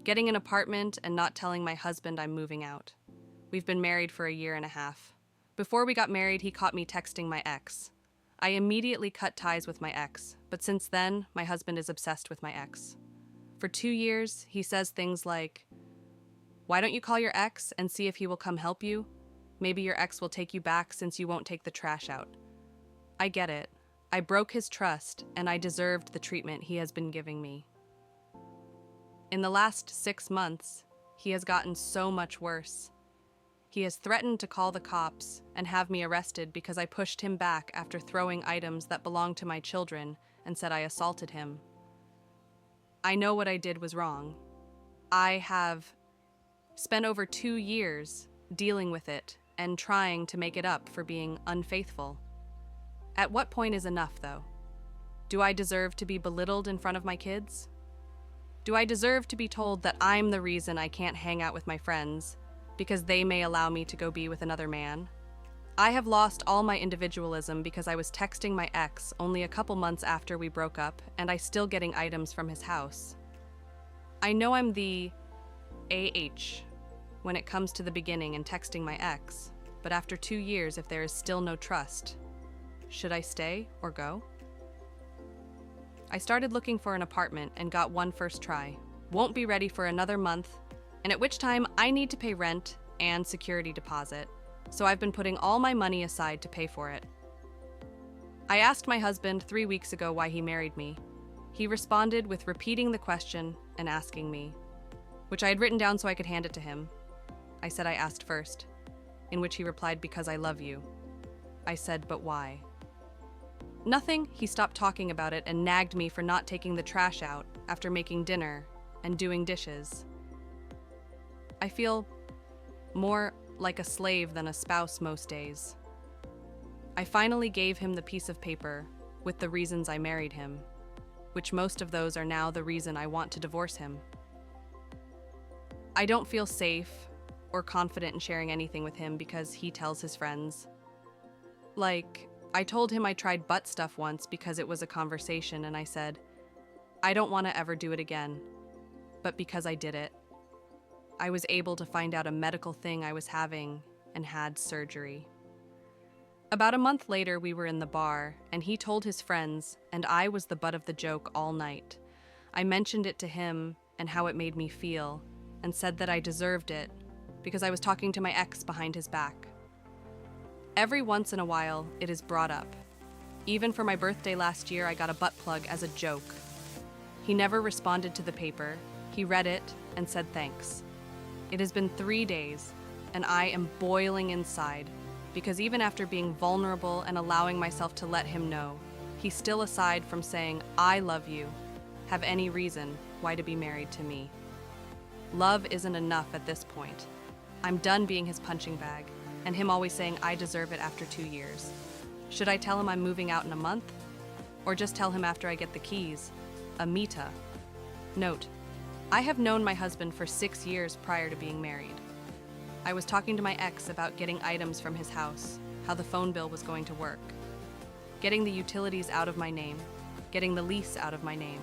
getting an apartment and not telling my husband I'm moving out. We've been married for a year and a half. Before we got married, he caught me texting my ex. I immediately cut ties with my ex, but since then, my husband is obsessed with my ex. For 2 years, he says things like, "Why don't you call your ex and see if he will come help you? Maybe your ex will take you back since you won't take the trash out." I get it. I broke his trust, and I deserved the treatment he has been giving me. In the last 6 months, he has gotten so much worse. He has threatened to call the cops and have me arrested because I pushed him back after throwing items that belonged to my children and said I assaulted him. I know what I did was wrong. I have spent over 2 years dealing with it and trying to make it up for being unfaithful. At what point is enough, though? Do I deserve to be belittled in front of my kids? Do I deserve to be told that I'm the reason I can't hang out with my friends because they may allow me to go be with another man? I have lost all my individualism because I was texting my ex only a couple months after we broke up, and I still getting items from his house. I know I'm the AH when it comes to the beginning and texting my ex, but after 2 years, if there is still no trust, should I stay or go? I started looking for an apartment and got one first try. Won't be ready for another month, and at which time I need to pay rent and security deposit, so I've been putting all my money aside to pay for it. I asked my husband 3 weeks ago why he married me. He responded with repeating the question and asking me, which I had written down so I could hand it to him. I said I asked first, in which he replied, "Because I love you." I said, "But why?" Nothing. He stopped talking about it and nagged me for not taking the trash out after making dinner and doing dishes. I feel more like a slave than a spouse most days. I finally gave him the piece of paper with the reasons I married him, which most of those are now the reason I want to divorce him. I don't feel safe or confident in sharing anything with him because he tells his friends. Like, I told him I tried butt stuff once because it was a conversation, and I said, I don't want to ever do it again. But because I did it, I was able to find out a medical thing I was having and had surgery. About a month later, we were in the bar, and he told his friends, and I was the butt of the joke all night. I mentioned it to him and how it made me feel, and said that I deserved it because I was talking to my ex behind his back. Every once in a while, it is brought up. Even for my birthday last year, I got a butt plug as a joke. He never responded to the paper. He read it and said thanks. It has been 3 days, and I am boiling inside because even after being vulnerable and allowing myself to let him know, he still, aside from saying, I love you, have any reason why to be married to me. Love isn't enough at this point. I'm done being his punching bag, and him always saying I deserve it after 2 years. Should I tell him I'm moving out in a month? Or just tell him after I get the keys? Amita. Note, I have known my husband for 6 years prior to being married. I was talking to my ex about getting items from his house, how the phone bill was going to work, getting the utilities out of my name, getting the lease out of my name.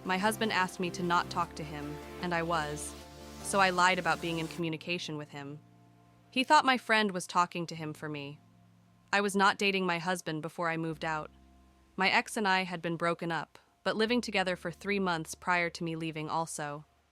My husband asked me to not talk to him, and I was, so I lied about being in communication with him. He thought my friend was talking to him for me. I was not dating my husband before I moved out. My ex and I had been broken up, but living together for 3 months prior to me leaving also.